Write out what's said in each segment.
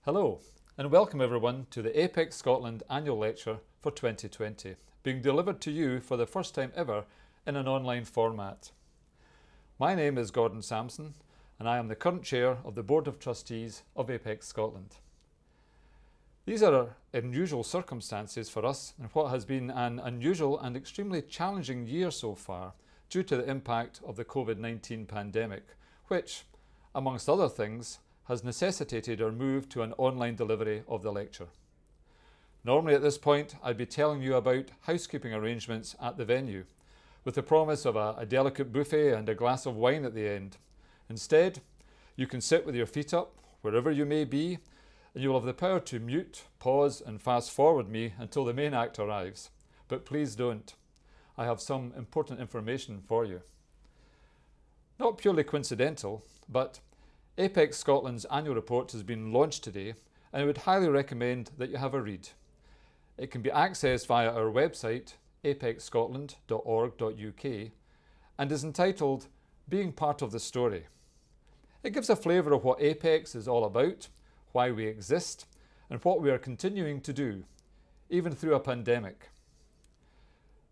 Hello and welcome everyone to the APEX Scotland Annual Lecture for 2020, being delivered to you for the first time ever in an online format. My name is Gordon Sampson and I am the current Chair of the Board of Trustees of APEX Scotland. These are unusual circumstances for us in what has been an unusual and extremely challenging year so far due to the impact of the COVID-19 pandemic, which, amongst other things, has necessitated our move to an online delivery of the lecture. Normally at this point I'd be telling you about housekeeping arrangements at the venue, with the promise of a delicate buffet and a glass of wine at the end. Instead, you can sit with your feet up, wherever you may be, and you will have the power to mute, pause and fast forward me until the main act arrives. But please don't. I have some important information for you. Not purely coincidental, but APEX Scotland's annual report has been launched today and I would highly recommend that you have a read. It can be accessed via our website apexscotland.org.uk and is entitled Being Part of the Story. It gives a flavour of what APEX is all about, why we exist and what we are continuing to do, even through a pandemic.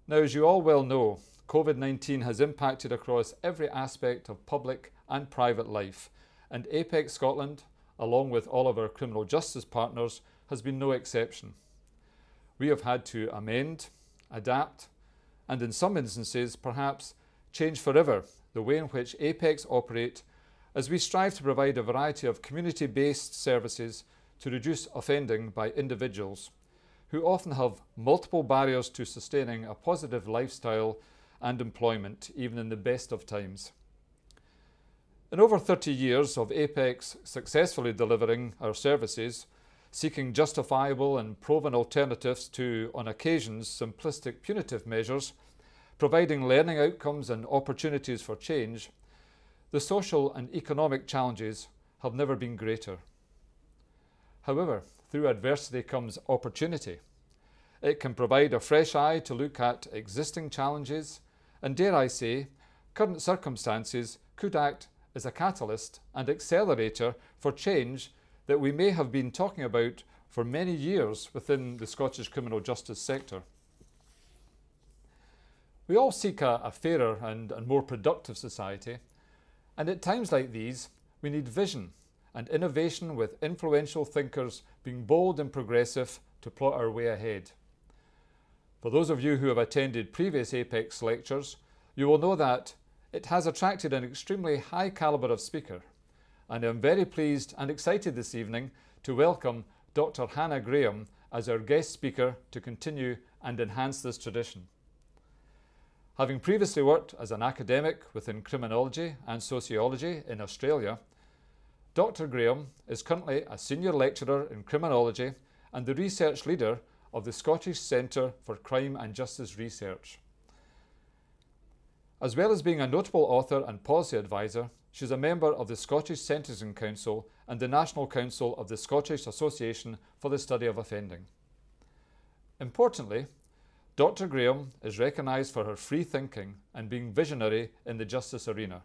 Now, as you all well know, COVID-19 has impacted across every aspect of public and private life, and APEX Scotland, along with all of our criminal justice partners, has been no exception. We have had to amend, adapt, and in some instances, perhaps, change forever the way in which APEX operate as we strive to provide a variety of community-based services to reduce offending by individuals who often have multiple barriers to sustaining a positive lifestyle and employment, even in the best of times. In over 30 years of APEX successfully delivering our services, seeking justifiable and proven alternatives to, on occasions, simplistic punitive measures, providing learning outcomes and opportunities for change, the social and economic challenges have never been greater. However, through adversity comes opportunity. It can provide a fresh eye to look at existing challenges, and dare I say, current circumstances could act as a catalyst and accelerator for change that we may have been talking about for many years within the Scottish criminal justice sector. We all seek a fairer and more productive society, and at times like these, we need vision and innovation with influential thinkers being bold and progressive to plot our way ahead. For those of you who have attended previous APEX lectures, you will know that it has attracted an extremely high calibre of speaker, and I am very pleased and excited this evening to welcome Dr. Hannah Graham as our guest speaker to continue and enhance this tradition. Having previously worked as an academic within criminology and sociology in Australia, Dr. Graham is currently a senior lecturer in criminology and the research leader of the Scottish Centre for Crime and Justice Research. As well as being a notable author and policy advisor, she is a member of the Scottish Sentencing Council and the National Council of the Scottish Association for the Study of Offending. Importantly, Dr. Graham is recognised for her free thinking and being visionary in the justice arena,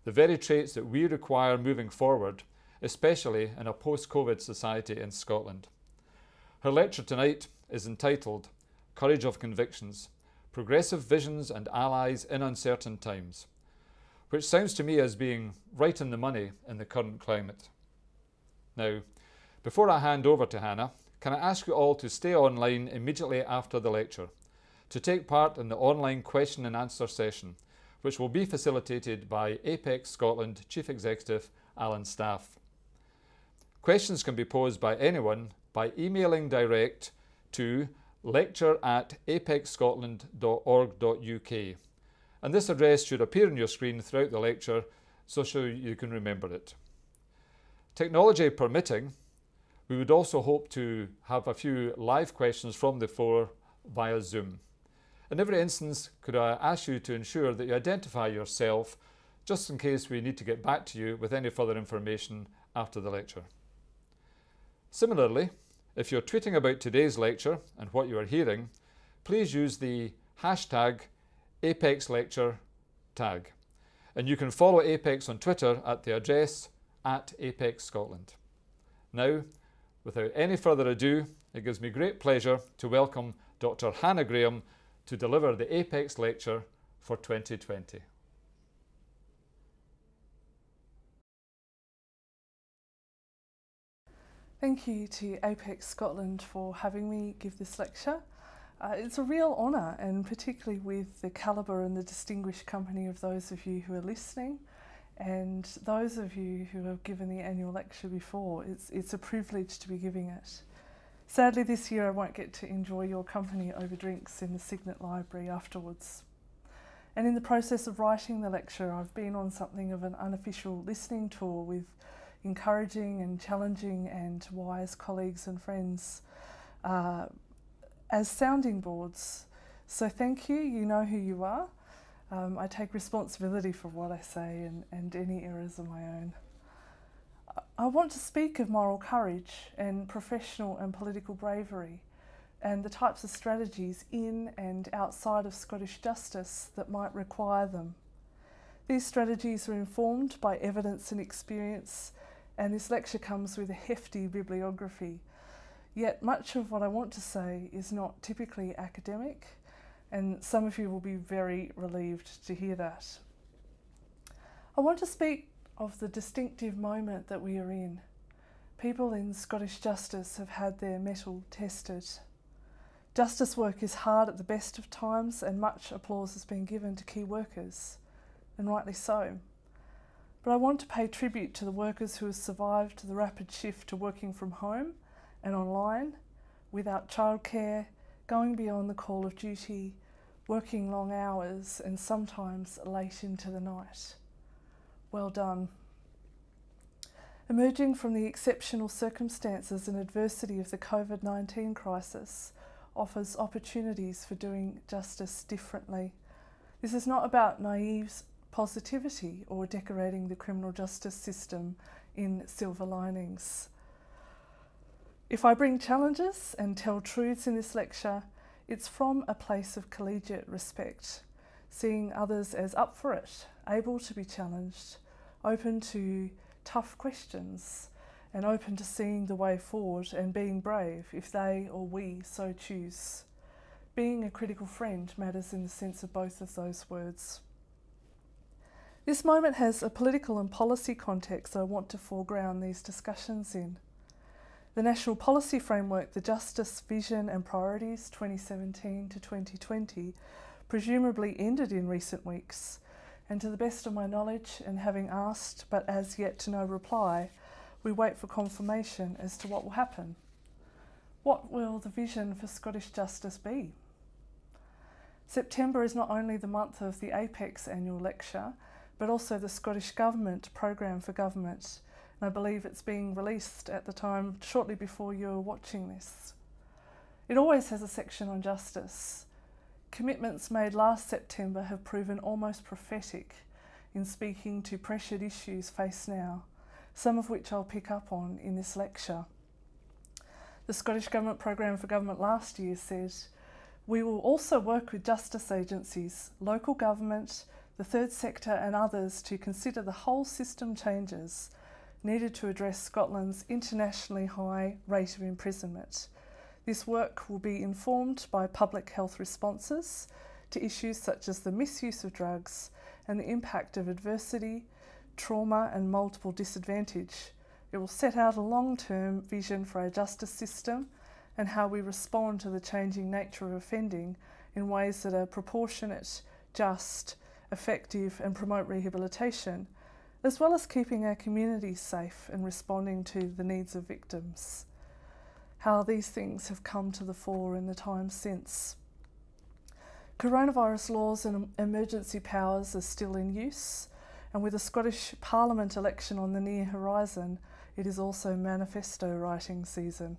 the very traits that we require moving forward, especially in a post-COVID society in Scotland. Her lecture tonight is entitled Courage of Convictions, Progressive Visions and Allies in Uncertain Times, which sounds to me as being right in the money in the current climate. Now, before I hand over to Hannah, can I ask you all to stay online immediately after the lecture to take part in the online question and answer session, which will be facilitated by APEX Scotland Chief Executive Alan Staff. Questions can be posed by anyone by emailing direct to lecture@apexscotland.org.uk, and this address should appear on your screen throughout the lecture so you can remember it. Technology permitting, we would also hope to have a few live questions from the floor via Zoom. In every instance, could I ask you to ensure that you identify yourself just in case we need to get back to you with any further information after the lecture. Similarly, if you're tweeting about today's lecture and what you are hearing, please use the hashtag APEXLecture tag. And you can follow APEX on Twitter at the address @APEXScotland. Now, Without any further ado, it gives me great pleasure to welcome Dr. Hannah Graham to deliver the APEX lecture for 2020. Thank you to APEX Scotland for having me give this lecture. It's a real honour, and particularly with the calibre and the distinguished company of those of you who are listening and those of you who have given the annual lecture before. It's a privilege to be giving it. Sadly, this year I won't get to enjoy your company over drinks in the Signet Library afterwards. And in the process of writing the lecture, I've been on something of an unofficial listening tour with encouraging and challenging and wise colleagues and friends as sounding boards. So thank you, you know who you are. I take responsibility for what I say and any errors of my own. I want to speak of moral courage and professional and political bravery and the types of strategies in and outside of Scottish justice that might require them. These strategies are informed by evidence and experience, and this lecture comes with a hefty bibliography. Yet much of what I want to say is not typically academic, and some of you will be very relieved to hear that. I want to speak of the distinctive moment that we are in. People in Scottish justice have had their mettle tested. Justice work is hard at the best of times, and much applause has been given to key workers, and rightly so. But I want to pay tribute to the workers who have survived the rapid shift to working from home and online, without childcare, going beyond the call of duty, working long hours and sometimes late into the night. Well done. Emerging from the exceptional circumstances and adversity of the COVID-19 crisis offers opportunities for doing justice differently. This is not about naive positivity or decorating the criminal justice system in silver linings. If I bring challenges and tell truths in this lecture, it's from a place of collegiate respect, seeing others as up for it, able to be challenged, open to tough questions, and open to seeing the way forward and being brave if they or we so choose. Being a critical friend matters in the sense of both of those words. This moment has a political and policy context I want to foreground these discussions in. The National Policy Framework, the Justice Vision and Priorities 2017 to 2020, presumably ended in recent weeks, and to the best of my knowledge, and having asked but as yet to no reply, we wait for confirmation as to what will happen. What will the vision for Scottish justice be? September is not only the month of the APEX annual lecture, but also the Scottish Government Programme for Government. I believe it's being released at the time shortly before you're watching this. It always has a section on justice. Commitments made last September have proven almost prophetic in speaking to pressured issues faced now, some of which I'll pick up on in this lecture. The Scottish Government Programme for Government last year said, "We will also work with justice agencies, local government, the third sector and others to consider the whole system changes needed to address Scotland's internationally high rate of imprisonment. This work will be informed by public health responses to issues such as the misuse of drugs and the impact of adversity, trauma and multiple disadvantage. It will set out a long-term vision for our justice system and how we respond to the changing nature of offending in ways that are proportionate, just, effective and promote rehabilitation, as well as keeping our communities safe and responding to the needs of victims. How these things have come to the fore in the time since. Coronavirus laws and emergency powers are still in use, and with the Scottish Parliament election on the near horizon, it is also manifesto writing season.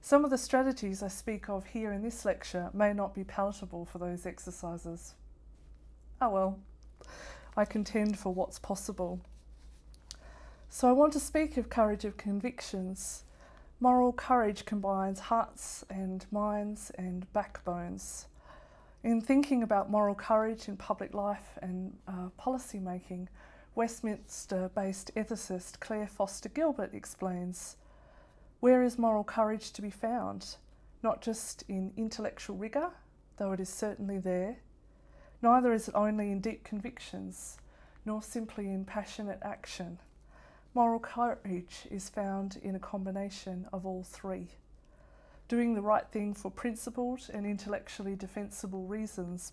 Some of the strategies I speak of here in this lecture may not be palatable for those exercises. Oh well, I contend for what's possible. So I want to speak of courage of convictions. Moral courage combines hearts and minds and backbones. In thinking about moral courage in public life and policy making, Westminster-based ethicist Claire Foster Gilbert explains, Where is moral courage to be found? Not just in intellectual rigour, though it is certainly there. Neither is it only in deep convictions, nor simply in passionate action. Moral courage is found in a combination of all three. Doing the right thing for principled and intellectually defensible reasons,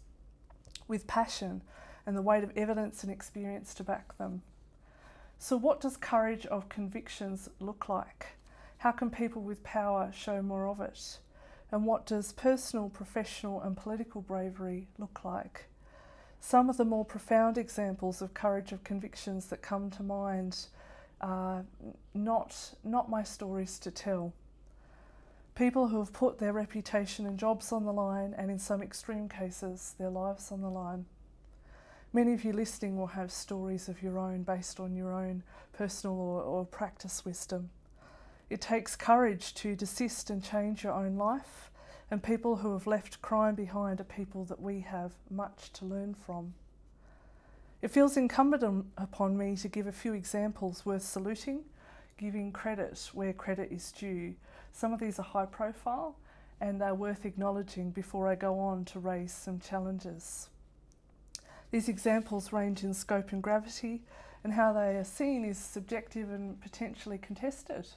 with passion and the weight of evidence and experience to back them. So what does courage of convictions look like? How can people with power show more of it? And what does personal, professional and political bravery look like? Some of the more profound examples of courage of convictions that come to mind are not my stories to tell. People who have put their reputation and jobs on the line, and in some extreme cases, their lives on the line. Many of you listening will have stories of your own based on your own personal or practice wisdom. It takes courage to desist and change your own life, and people who have left crime behind are people that we have much to learn from. It feels incumbent upon me to give a few examples worth saluting, giving credit where credit is due. Some of these are high profile and they're worth acknowledging before I go on to raise some challenges. These examples range in scope and gravity, and how they are seen is subjective and potentially contested.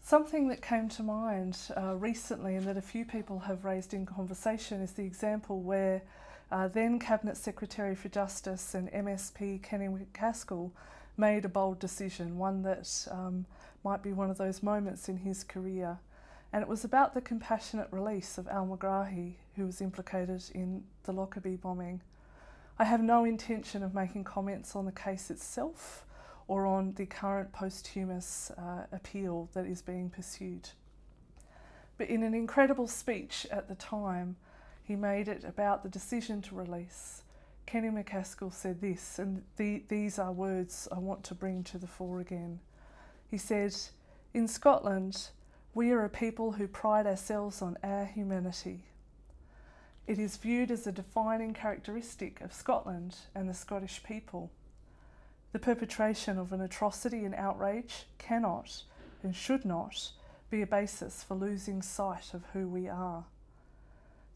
Something that came to mind recently, and that a few people have raised in conversation, is the example where then Cabinet Secretary for Justice and MSP Kenny McCaskill made a bold decision, one that might be one of those moments in his career. And it was about the compassionate release of Al Megrahi, who was implicated in the Lockerbie bombing. I have no intention of making comments on the case itself or on the current posthumous appeal that is being pursued. But in an incredible speech at the time, he made it about the decision to release. Kenny McCaskill said this, and these are words I want to bring to the fore again. He said, "In Scotland, we are a people who pride ourselves on our humanity. It is viewed as a defining characteristic of Scotland and the Scottish people. The perpetration of an atrocity and outrage cannot and should not be a basis for losing sight of who we are,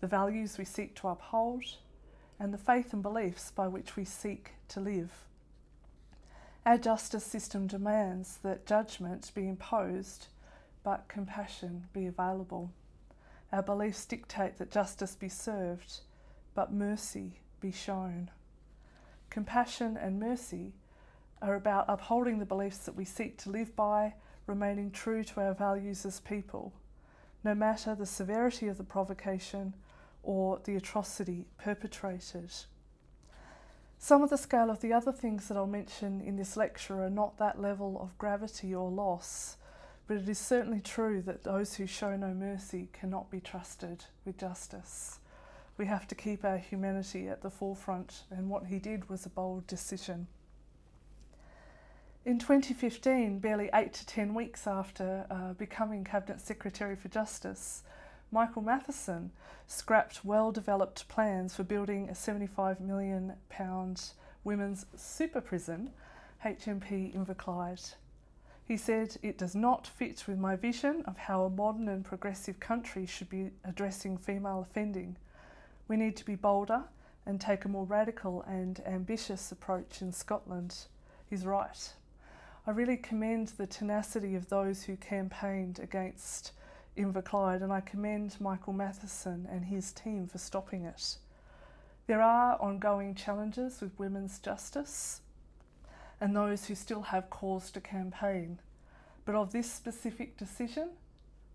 the values we seek to uphold, and the faith and beliefs by which we seek to live. Our justice system demands that judgment be imposed, but compassion be available. Our beliefs dictate that justice be served, but mercy be shown. Compassion and mercy are about upholding the beliefs that we seek to live by, remaining true to our values as people, no matter the severity of the provocation or the atrocity perpetrated." Some of the scale of the other things that I'll mention in this lecture are not that level of gravity or loss, but it is certainly true that those who show no mercy cannot be trusted with justice. We have to keep our humanity at the forefront, and what he did was a bold decision. In 2015, barely 8 to 10 weeks after becoming Cabinet Secretary for Justice, Michael Matheson scrapped well-developed plans for building a £75 million women's super prison, HMP Inverclyde. He said, "It does not fit with my vision of how a modern and progressive country should be addressing female offending. We need to be bolder and take a more radical and ambitious approach in Scotland." He's right. I really commend the tenacity of those who campaigned against Inverclyde, and I commend Michael Matheson and his team for stopping it. There are ongoing challenges with women's justice and those who still have cause to campaign, but of this specific decision,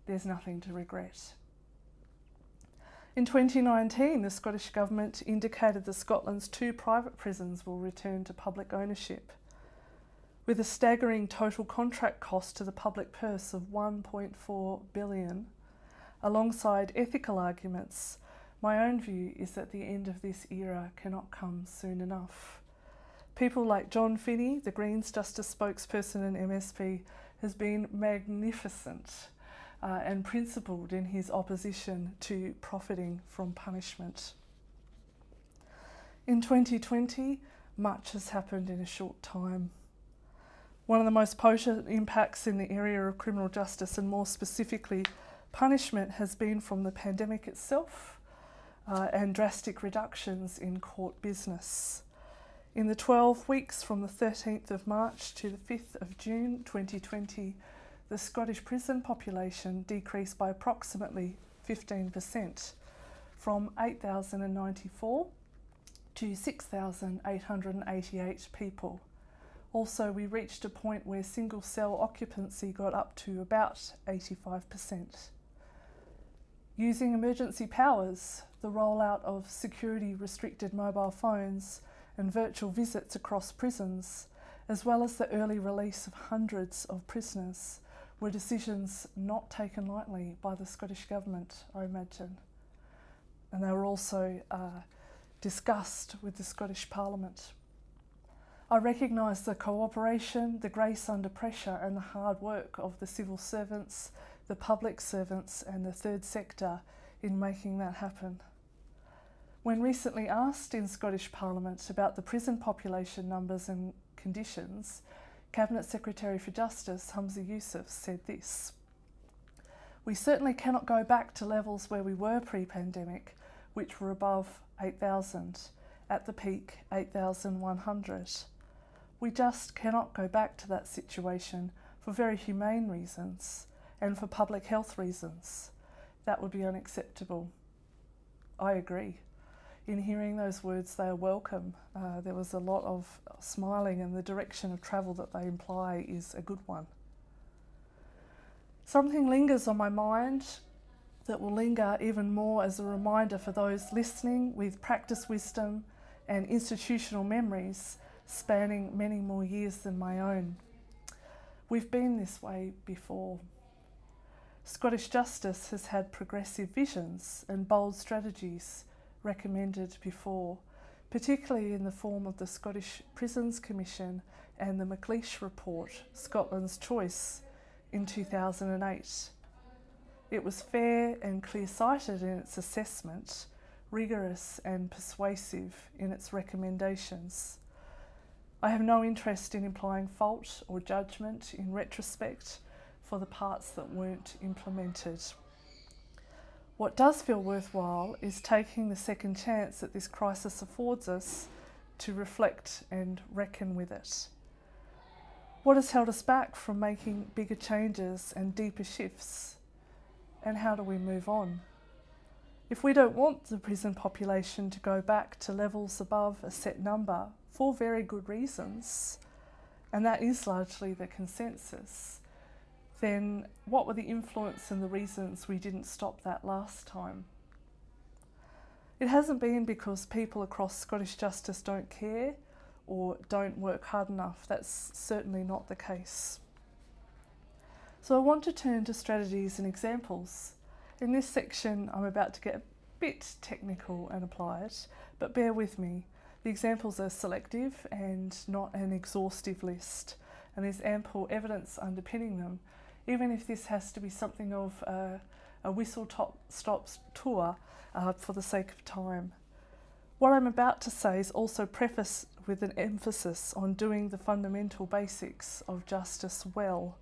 there's nothing to regret. In 2019, the Scottish Government indicated that Scotland's 2 private prisons will return to public ownership, with a staggering total contract cost to the public purse of $1.4 billion. Alongside ethical arguments, my own view is that the end of this era cannot come soon enough. People like John Finney, the Greens Justice spokesperson and MSP, has been magnificent and principled in his opposition to profiting from punishment. In 2020, much has happened in a short time. One of the most potent impacts in the area of criminal justice, and more specifically punishment, has been from the pandemic itself and drastic reductions in court business. In the 12 weeks from the 13th of March to the 5th of June 2020, the Scottish prison population decreased by approximately 15%, from 8,094 to 6,888 people. Also, we reached a point where single cell occupancy got up to about 85%. Using emergency powers, the rollout of security restricted mobile phones and virtual visits across prisons, as well as the early release of hundreds of prisoners, were decisions not taken lightly by the Scottish Government, I imagine. And they were also discussed with the Scottish Parliament. I recognise the cooperation, the grace under pressure and the hard work of the civil servants, the public servants and the third sector in making that happen. When recently asked in Scottish Parliament about the prison population numbers and conditions, Cabinet Secretary for Justice Humza Yousaf said this: "We certainly cannot go back to levels where we were pre-pandemic, which were above 8,000, at the peak 8,100. We just cannot go back to that situation for very humane reasons and for public health reasons. That would be unacceptable." I agree. In hearing those words, they are welcome. There was a lot of smiling, and the direction of travel that they imply is a good one. Something lingers on my mind that will linger even more as a reminder for those listening with practice wisdom and institutional memories spanning many more years than my own. We've been this way before. Scottish Justice has had progressive visions and bold strategies recommended before, particularly in the form of the Scottish Prisons Commission and the McLeish Report, Scotland's Choice, in 2008. It was fair and clear-sighted in its assessment, rigorous and persuasive in its recommendations. I have no interest in implying fault or judgment in retrospect for the parts that weren't implemented. What does feel worthwhile is taking the second chance that this crisis affords us to reflect and reckon with it. What has held us back from making bigger changes and deeper shifts? And how do we move on? If we don't want the prison population to go back to levels above a set number for very good reasons, and that is largely the consensus, then what were the influence and the reasons we didn't stop that last time? It hasn't been because people across Scottish Justice don't care or don't work hard enough. That's certainly not the case. So I want to turn to strategies and examples. In this section, I'm about to get a bit technical and applied, but bear with me. The examples are selective and not an exhaustive list, and there's ample evidence underpinning them, even if this has to be something of a whistle-stop tour for the sake of time. What I'm about to say is also prefaced with an emphasis on doing the fundamental basics of justice well,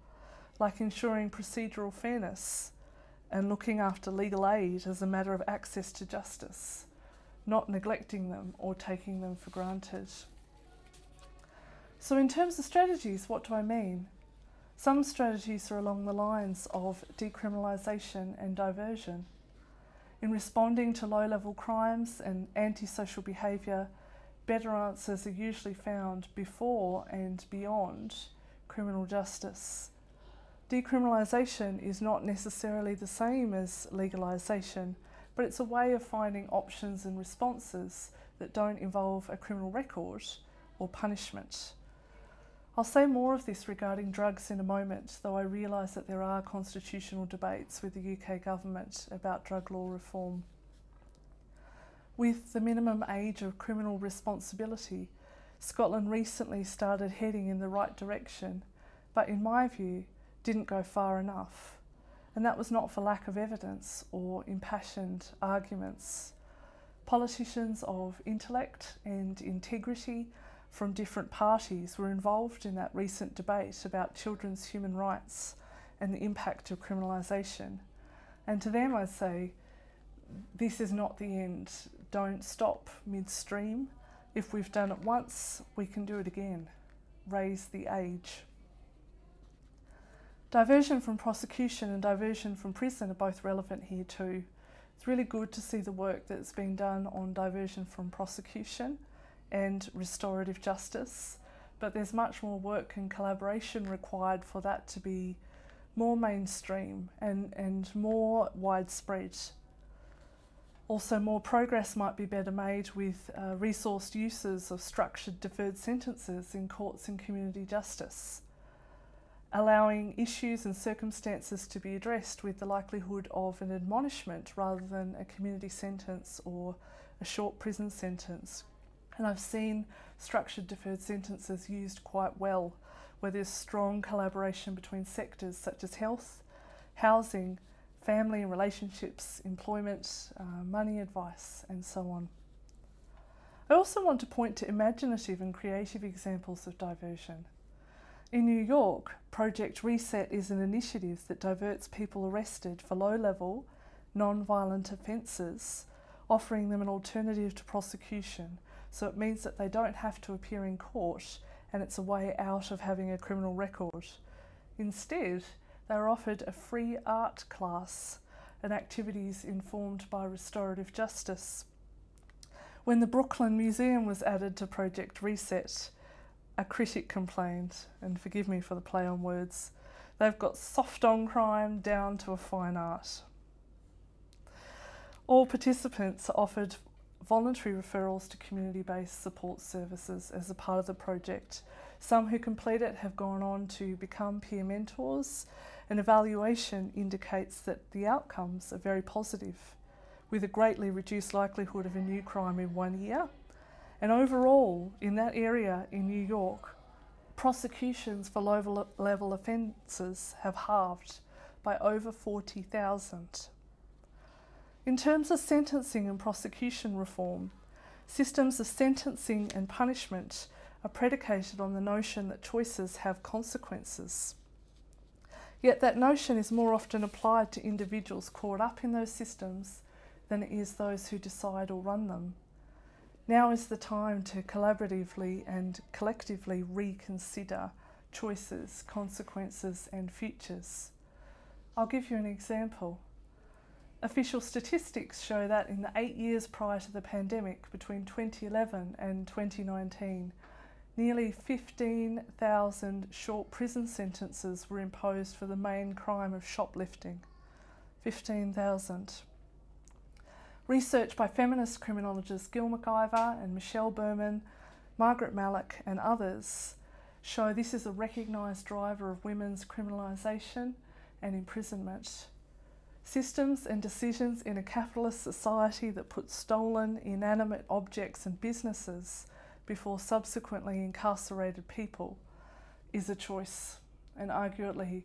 like ensuring procedural fairness and looking after legal aid as a matter of access to justice, not neglecting them or taking them for granted. So in terms of strategies, what do I mean? Some strategies are along the lines of decriminalisation and diversion. In responding to low-level crimes and antisocial behaviour, better answers are usually found before and beyond criminal justice. Decriminalisation is not necessarily the same as legalisation, but it's a way of finding options and responses that don't involve a criminal record or punishment. I'll say more of this regarding drugs in a moment, though I realise that there are constitutional debates with the UK government about drug law reform. With the minimum age of criminal responsibility, Scotland recently started heading in the right direction, but in my view, didn't go far enough. And that was not for lack of evidence or impassioned arguments. Politicians of intellect and integrity from different parties were involved in that recent debate about children's human rights and the impact of criminalisation. And to them I say, this is not the end. Don't stop midstream. If we've done it once, we can do it again. Raise the age. Diversion from prosecution and diversion from prison are both relevant here too. It's really good to see the work that's been done on diversion from prosecution and restorative justice, but there's much more work and collaboration required for that to be more mainstream and more widespread. Also, more progress might be better made with resourced uses of structured deferred sentences in courts and community justice, allowing issues and circumstances to be addressed with the likelihood of an admonishment rather than a community sentence or a short prison sentence. And I've seen structured deferred sentences used quite well, where there's strong collaboration between sectors such as health, housing, family and relationships, employment, money advice, and so on. I also want to point to imaginative and creative examples of diversion. In New York, Project Reset is an initiative that diverts people arrested for low-level, non-violent offences, offering them an alternative to prosecution. So it means that they don't have to appear in court, and it's a way out of having a criminal record. Instead, they are offered a free art class and activities informed by restorative justice. When the Brooklyn Museum was added to Project Reset, a critic complained, and forgive me for the play on words, they've got soft on crime down to a fine art. All participants are offered voluntary referrals to community-based support services as a part of the project. Some who complete it have gone on to become peer mentors. An evaluation indicates that the outcomes are very positive, with a greatly reduced likelihood of a new crime in 1 year. And overall, in that area in New York, prosecutions for low-level offences have halved by over 40,000. In terms of sentencing and prosecution reform, systems of sentencing and punishment are predicated on the notion that choices have consequences. Yet that notion is more often applied to individuals caught up in those systems than it is those who decide or run them. Now is the time to collaboratively and collectively reconsider choices, consequences and futures. I'll give you an example. Official statistics show that in the 8 years prior to the pandemic, between 2011 and 2019, nearly 15,000 short prison sentences were imposed for the main crime of shoplifting. 15,000. Research by feminist criminologists Gil McIver and Michelle Berman, Margaret Malloch and others show this is a recognised driver of women's criminalisation and imprisonment. Systems and decisions in a capitalist society that put stolen, inanimate objects and businesses before subsequently incarcerated people is a choice, and arguably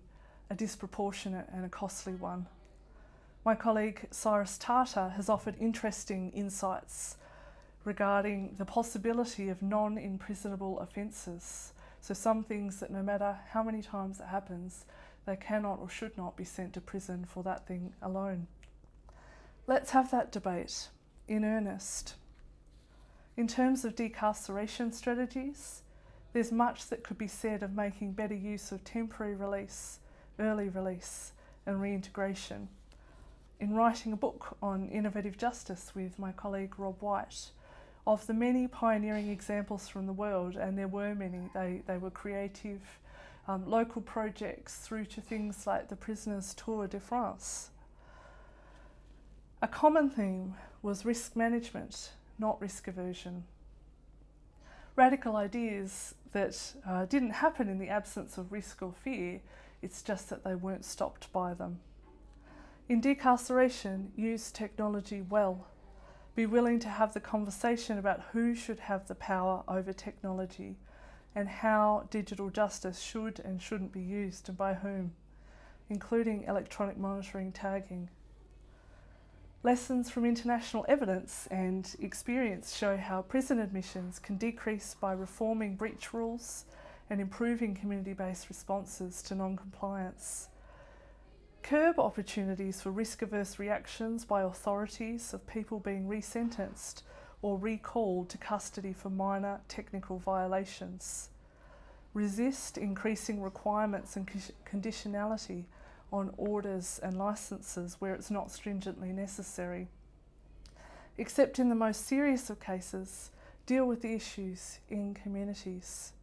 a disproportionate and a costly one. My colleague Cyrus Tata has offered interesting insights regarding the possibility of non-imprisonable offences. So some things that no matter how many times it happens, they cannot or should not be sent to prison for that thing alone. Let's have that debate in earnest. In terms of decarceration strategies, there's much that could be said of making better use of temporary release, early release and reintegration. In writing a book on innovative justice with my colleague Rob White, of the many pioneering examples from the world, and there were many, they were creative, local projects through to things like the Prisoners' Tour de France. A common theme was risk management, not risk aversion. Radical ideas that didn't happen in the absence of risk or fear, it's just that they weren't stopped by them. In decarceration, use technology well. Be willing to have the conversation about who should have the power over technology and how digital justice should and shouldn't be used and by whom, including electronic monitoring tagging. Lessons from international evidence and experience show how prison admissions can decrease by reforming breach rules and improving community-based responses to non-compliance. Curb opportunities for risk-averse reactions by authorities of people being resentenced or recalled to custody for minor technical violations. Resist increasing requirements and conditionality on orders and licences where it's not stringently necessary. Except in the most serious of cases, deal with the issues in communities.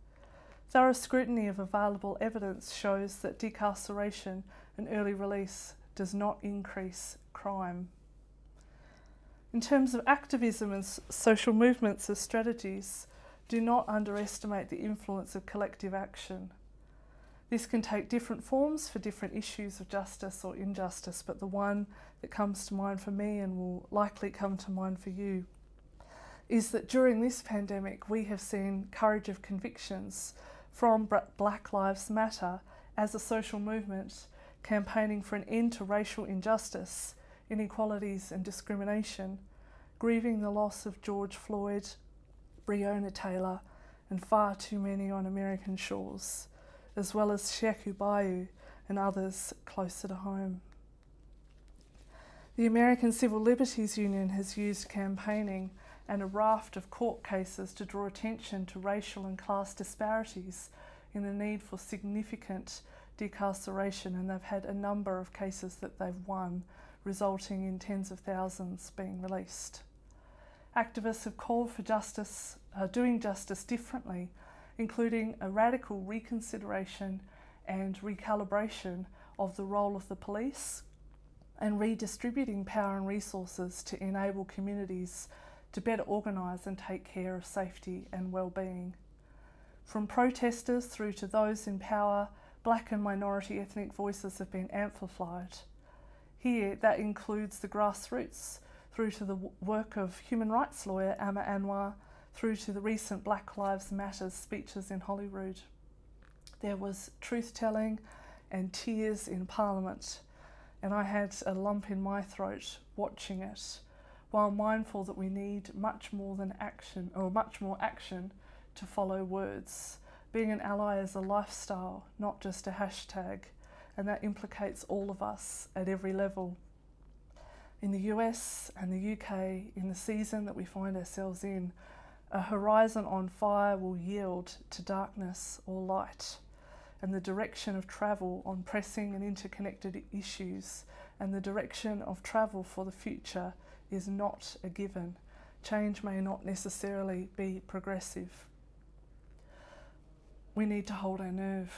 Thorough scrutiny of available evidence shows that decarceration and early release does not increase crime. In terms of activism and social movements as strategies, do not underestimate the influence of collective action. This can take different forms for different issues of justice or injustice, but the one that comes to mind for me and will likely come to mind for you is that during this pandemic we have seen courage of convictions from Black Lives Matter as a social movement campaigning for an end to racial injustice, inequalities and discrimination, grieving the loss of George Floyd, Breonna Taylor and far too many on American shores, as well as Sekou Bayou and others closer to home. The American Civil Liberties Union has used campaigning and a raft of court cases to draw attention to racial and class disparities in the need for significant decarceration, and they've had a number of cases that they've won, resulting in tens of thousands being released. Activists have called for justice, doing justice differently, including a radical reconsideration and recalibration of the role of the police and redistributing power and resources to enable communities to better organise and take care of safety and well-being. From protesters through to those in power, Black and minority ethnic voices have been amplified. Here, that includes the grassroots, through to the work of human rights lawyer Amma Anwar, through to the recent Black Lives Matter speeches in Holyrood. There was truth-telling and tears in Parliament, and I had a lump in my throat watching it, while mindful that we need much more action to follow words. Being an ally is a lifestyle, not just a hashtag, and that implicates all of us at every level. In the US and the UK, in the season that we find ourselves in, a horizon on fire will yield to darkness or light, and the direction of travel on pressing and interconnected issues and the direction of travel for the future is not a given. Change may not necessarily be progressive. We need to hold our nerve.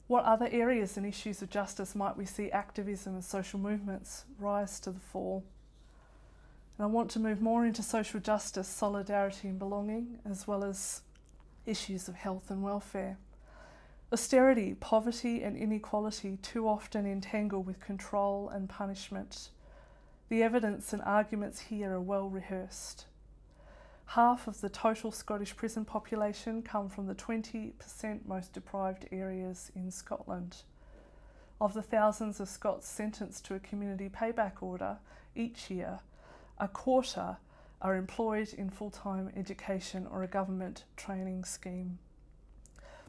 What other areas and issues of justice might we see activism and social movements rise to the fore? And I want to move more into social justice, solidarity and belonging, as well as issues of health and welfare. Austerity, poverty and inequality too often entangle with control and punishment. The evidence and arguments here are well rehearsed. Half of the total Scottish prison population come from the 20% most deprived areas in Scotland. Of the thousands of Scots sentenced to a community payback order each year, a quarter are employed in full-time education or a government training scheme.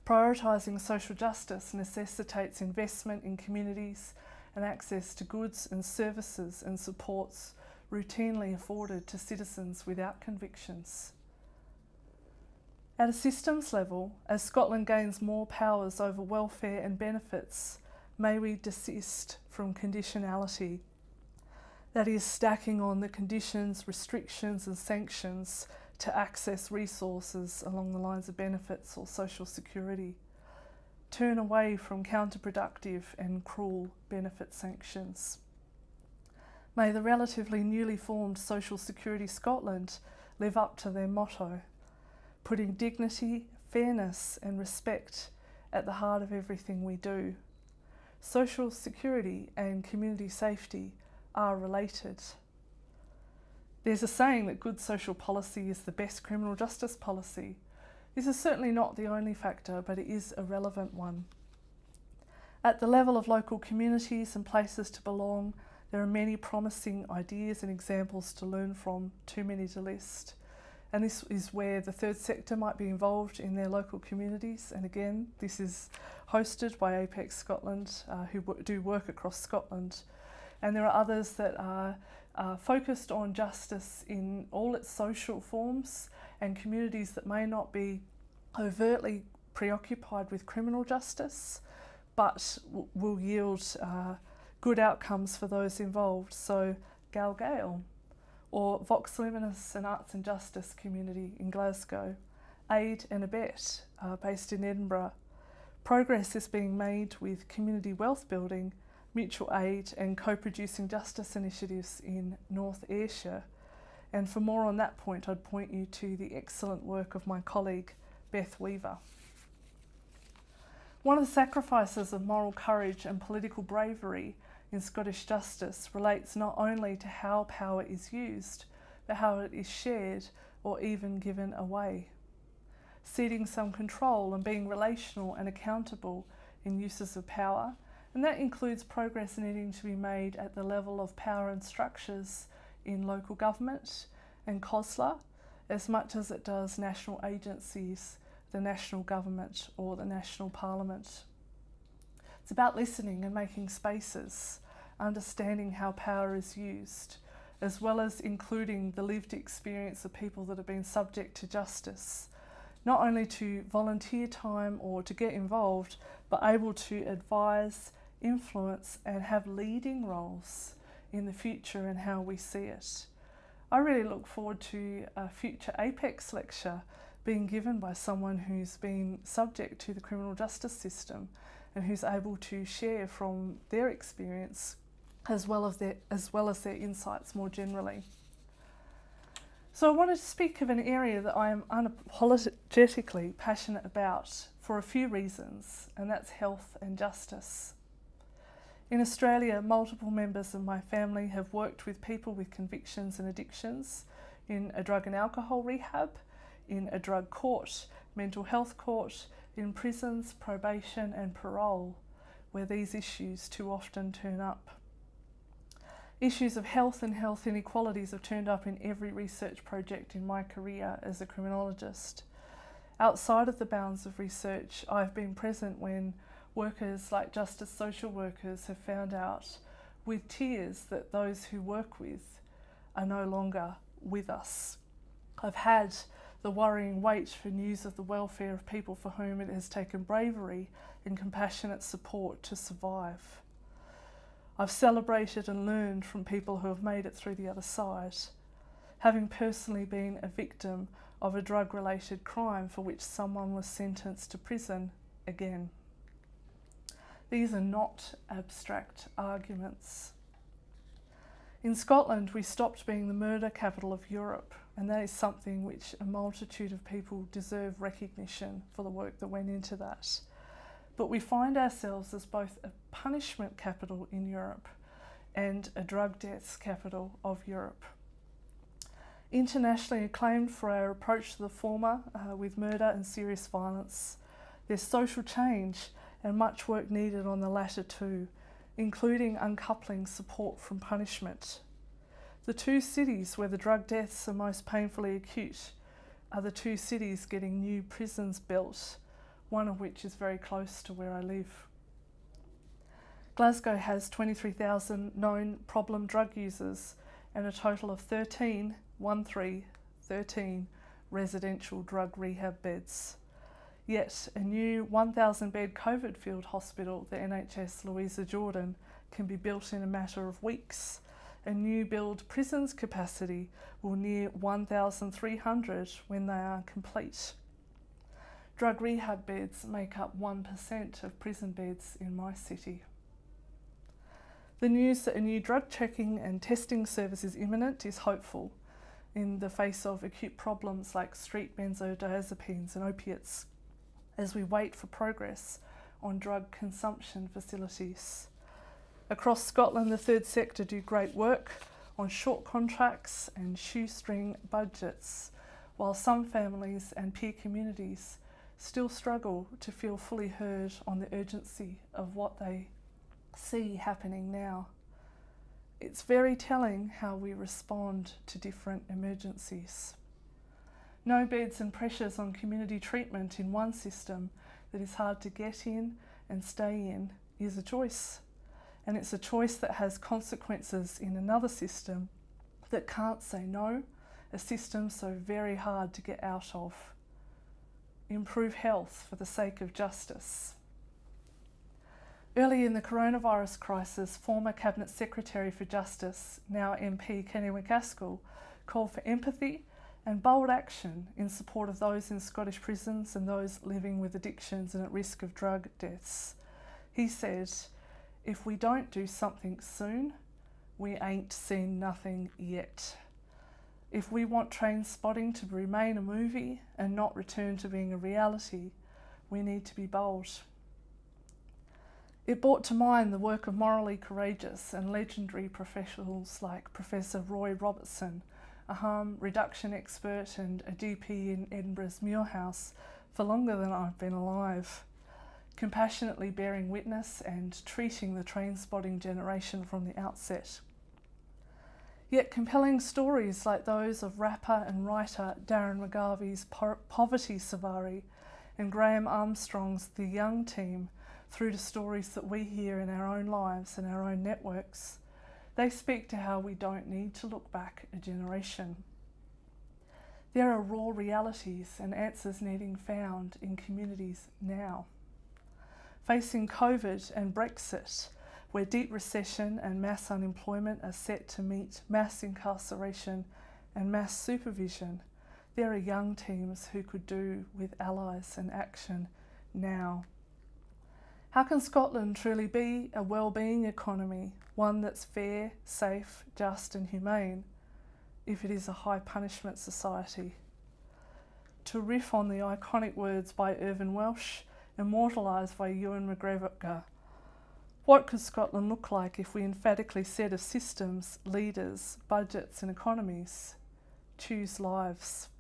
Prioritising social justice necessitates investment in communities and access to goods and services and supports routinely afforded to citizens without convictions. At a systems level, as Scotland gains more powers over welfare and benefits, may we desist from conditionality, that is, stacking on the conditions, restrictions and sanctions to access resources along the lines of benefits or social security. Turn away from counterproductive and cruel benefit sanctions. May the relatively newly formed Social Security Scotland live up to their motto, putting dignity, fairness and respect at the heart of everything we do. Social security and community safety are related. There's a saying that good social policy is the best criminal justice policy. This is certainly not the only factor, but it is a relevant one. At the level of local communities and places to belong, There are many promising ideas and examples to learn from, too many to list. And this is where the third sector might be involved in their local communities. And again, this is hosted by Apex Scotland, who do work across Scotland. And there are others that are focused on justice in all its social forms, and communities that may not be overtly preoccupied with criminal justice, but will yield good outcomes for those involved. So Galgale, or Vox Liminis and Arts and Justice community in Glasgow, Aid and Abet, based in Edinburgh. Progress is being made with community wealth building, mutual aid and co-producing justice initiatives in North Ayrshire. And for more on that point, I'd point you to the excellent work of my colleague Beth Weaver. One of the sacrifices of moral courage and political bravery in Scottish justice relates not only to how power is used, but how it is shared or even given away. Ceding some control and being relational and accountable in uses of power, and that includes progress needing to be made at the level of power and structures in local government and COSLA, as much as it does national agencies, the national government or the national parliament. It's about listening and making spaces, understanding how power is used, as well as including the lived experience of people that have been subject to justice, not only to volunteer time or to get involved, but able to advise, influence and have leading roles in the future and how we see it. I really look forward to a future Apex lecture being given by someone who's been subject to the criminal justice system and who's able to share from their experience as well as their insights more generally. So I want to speak of an area that I am unapologetically passionate about for a few reasons, and that's health and justice. In Australia, multiple members of my family have worked with people with convictions and addictions in a drug and alcohol rehab, in a drug court, mental health court, in prisons, probation and parole, where these issues too often turn up. Issues of health and health inequalities have turned up in every research project in my career as a criminologist. Outside of the bounds of research, I've been present when workers like justice social workers have found out with tears that those who work with are no longer with us. I've had the worrying wait for news of the welfare of people for whom it has taken bravery and compassionate support to survive. I've celebrated and learned from people who have made it through the other side, having personally been a victim of a drug-related crime for which someone was sentenced to prison again. These are not abstract arguments. In Scotland, we stopped being the murder capital of Europe, and that is something which a multitude of people deserve recognition for the work that went into that. But we find ourselves as both a punishment capital in Europe and a drug deaths capital of Europe. Internationally acclaimed for our approach to the former with murder and serious violence, there's social change and much work needed on the latter too, including uncoupling support from punishment. The two cities where the drug deaths are most painfully acute are the two cities getting new prisons built, one of which is very close to where I live. Glasgow has 23,000 known problem drug users and a total of 13 residential drug rehab beds. Yet a new 1,000 bed COVID field hospital, the NHS Louisa Jordan, can be built in a matter of weeks. A new build prisons capacity will near 1,300 when they are complete. Drug rehab beds make up 1% of prison beds in my city. The news that a new drug checking and testing service is imminent is hopeful in the face of acute problems like street benzodiazepines and opiates, as we wait for progress on drug consumption facilities. Across Scotland, the third sector do great work on short contracts and shoestring budgets, while some families and peer communities still struggle to feel fully heard on the urgency of what they see happening now. It's very telling how we respond to different emergencies. No beds and pressures on community treatment in one system that is hard to get in and stay in is a choice. And it's a choice that has consequences in another system that can't say no, a system so very hard to get out of. Improve health for the sake of justice. Early in the coronavirus crisis, former Cabinet Secretary for Justice, now MP Kenny McCaskill, called for empathy and bold action in support of those in Scottish prisons and those living with addictions and at risk of drug deaths. He said, "If we don't do something soon, we ain't seen nothing yet. If we want Train Spotting to remain a movie and not return to being a reality, we need to be bold." It brought to mind the work of morally courageous and legendary professionals like Professor Roy Robertson, a harm reduction expert and a GP in Edinburgh's Muirhouse for longer than I've been alive, compassionately bearing witness and treating the train spotting generation from the outset. Yet compelling stories like those of rapper and writer Darren McGarvey's Poverty Safari and Graham Armstrong's The Young Team, through to stories that we hear in our own lives and our own networks, they speak to how we don't need to look back a generation. There are raw realities and answers needing found in communities now. Facing COVID and Brexit, where deep recession and mass unemployment are set to meet mass incarceration and mass supervision, there are young teams who could do with allies and action now. How can Scotland truly be a well-being economy, one that's fair, safe, just and humane, if it is a high punishment society? To riff on the iconic words by Irvine Welsh, immortalised by Ewan McGregor, what could Scotland look like if we emphatically said of systems, leaders, budgets and economies, choose lives?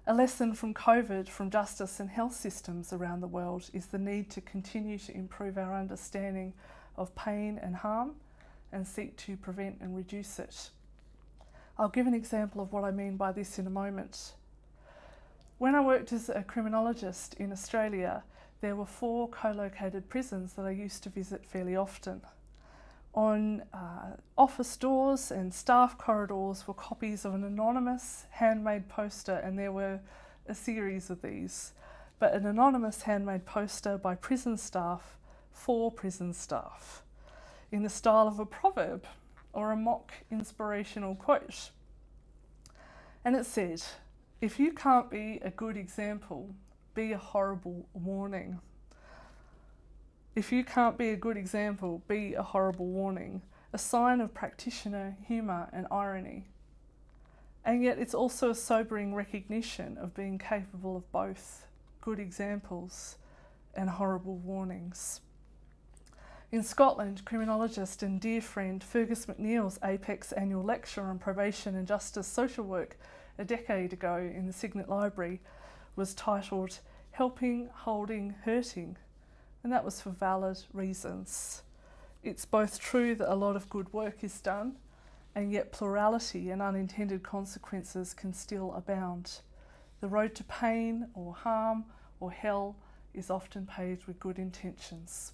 A lesson from COVID, from justice and health systems around the world, is the need to continue to improve our understanding of pain and harm and seek to prevent and reduce it. I'll give an example of what I mean by this in a moment. When I worked as a criminologist in Australia, there were 4 co-located prisons that I used to visit fairly often. On office doors and staff corridors were copies of an anonymous handmade poster, and there were a series of these, but an anonymous handmade poster by prison staff for prison staff, in the style of a proverb or a mock inspirational quote. And it said, "If you can't be a good example, be a horrible warning." If you can't be a good example, be a horrible warning, a sign of practitioner humour and irony. And yet it's also a sobering recognition of being capable of both good examples and horrible warnings. In Scotland, criminologist and dear friend Fergus McNeill's Apex annual lecture on probation and justice social work a decade ago in the Signet Library was titled "Helping, Holding, Hurting," and that was for valid reasons. It's both true that a lot of good work is done, and yet plurality and unintended consequences can still abound. The road to pain or harm or hell is often paved with good intentions.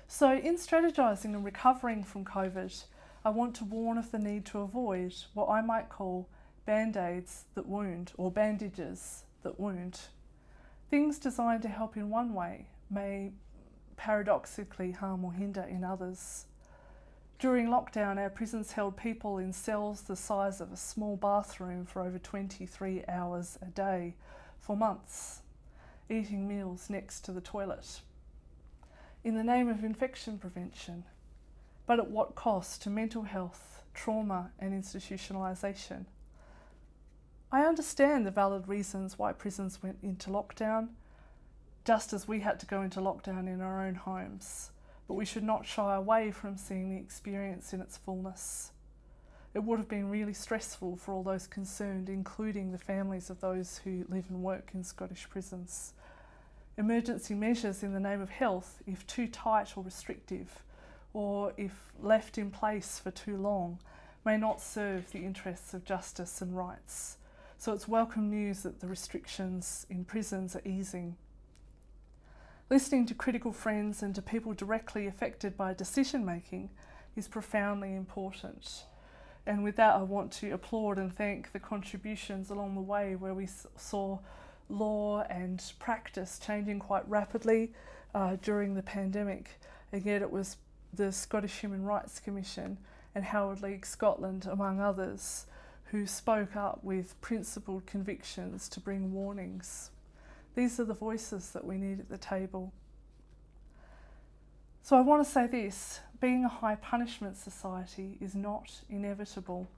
So in strategising and recovering from COVID, I want to warn of the need to avoid what I might call band-aids that wound, or bandages that wound. Things designed to help in one way may paradoxically harm or hinder in others. During lockdown, our prisons held people in cells the size of a small bathroom for over 23 hours a day for months, eating meals next to the toilet, in the name of infection prevention, but at what cost to mental health, trauma and institutionalisation. I understand the valid reasons why prisons went into lockdown, just as we had to go into lockdown in our own homes, but we should not shy away from seeing the experience in its fullness. It would have been really stressful for all those concerned, including the families of those who live and work in Scottish prisons. Emergency measures in the name of health, if too tight or restrictive, or if left in place for too long, may not serve the interests of justice and rights. So it's welcome news that the restrictions in prisons are easing. Listening to critical friends and to people directly affected by decision making is profoundly important. And with that, I want to applaud and thank the contributions along the way where we saw law and practice changing quite rapidly during the pandemic. And yet it was the Scottish Human Rights Commission and Howard League Scotland, among others, who spoke up with principled convictions to bring warnings. These are the voices that we need at the table. So I want to say this, being a high punishment society is not inevitable.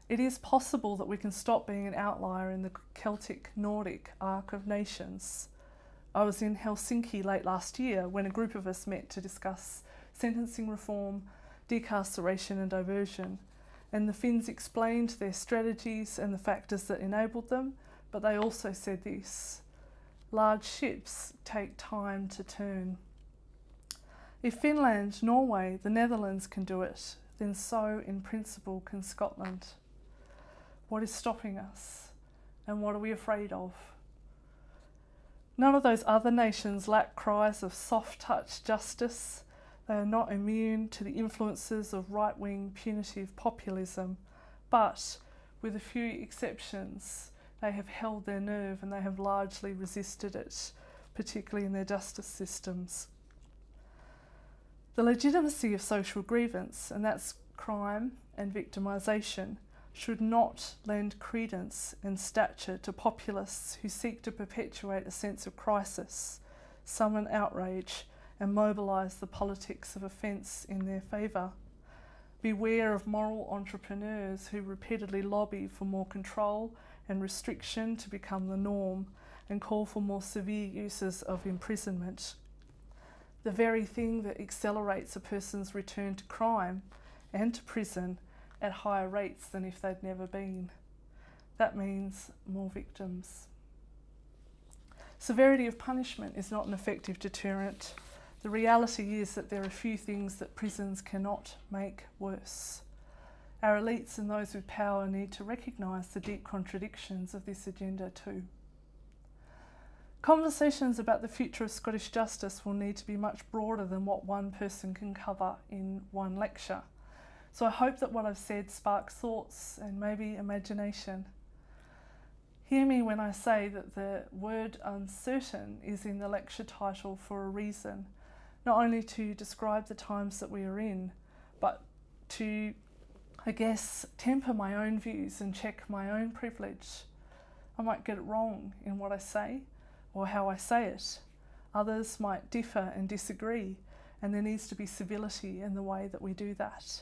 It is possible that we can stop being an outlier in the Celtic Nordic arc of nations. I was in Helsinki late last year when a group of us met to discuss sentencing reform, decarceration and diversion, and the Finns explained their strategies and the factors that enabled them, but they also said this: large ships take time to turn. If Finland, Norway, the Netherlands can do it, then so in principle can Scotland. What is stopping us? And what are we afraid of? None of those other nations lack cries of soft-touch justice. They are not immune to the influences of right-wing punitive populism, but with a few exceptions, they have held their nerve and they have largely resisted it, particularly in their justice systems. The legitimacy of social grievance, and that's crime and victimisation, should not lend credence and stature to populists who seek to perpetuate a sense of crisis, summon outrage, and mobilise the politics of offence in their favour. Beware of moral entrepreneurs who repeatedly lobby for more control and restriction to become the norm and call for more severe uses of imprisonment. The very thing that accelerates a person's return to crime and to prison at higher rates than if they'd never been. That means more victims. Severity of punishment is not an effective deterrent. The reality is that there are few things that prisons cannot make worse. Our elites and those with power need to recognise the deep contradictions of this agenda too. Conversations about the future of Scottish justice will need to be much broader than what one person can cover in one lecture. So I hope that what I've said sparks thoughts and maybe imagination. Hear me when I say that the word uncertain is in the lecture title for a reason, not only to describe the times that we are in, but to, I guess, temper my own views and check my own privilege. I might get it wrong in what I say or how I say it. Others might differ and disagree, and there needs to be civility in the way that we do that.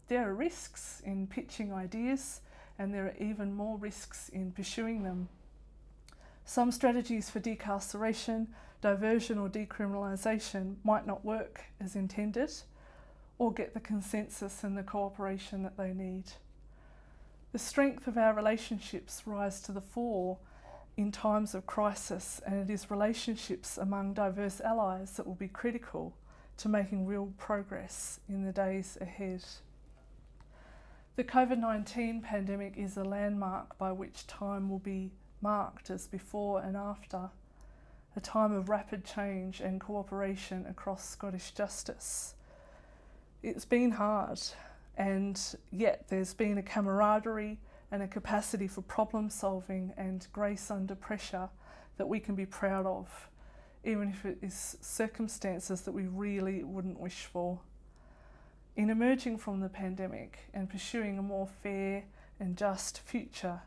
There are risks in pitching ideas, and there are even more risks in pursuing them. Some strategies for decarceration, diversion or decriminalisation might not work as intended, or get the consensus and the cooperation that they need. The strength of our relationships rise to the fore in times of crisis, and it is relationships among diverse allies that will be critical to making real progress in the days ahead. The COVID-19 pandemic is a landmark by which time will be marked as before and after, a time of rapid change and cooperation across Scottish justice. It's been hard, and yet there's been a camaraderie and a capacity for problem solving and grace under pressure that we can be proud of, even if it is circumstances that we really wouldn't wish for. In emerging from the pandemic and pursuing a more fair and just future,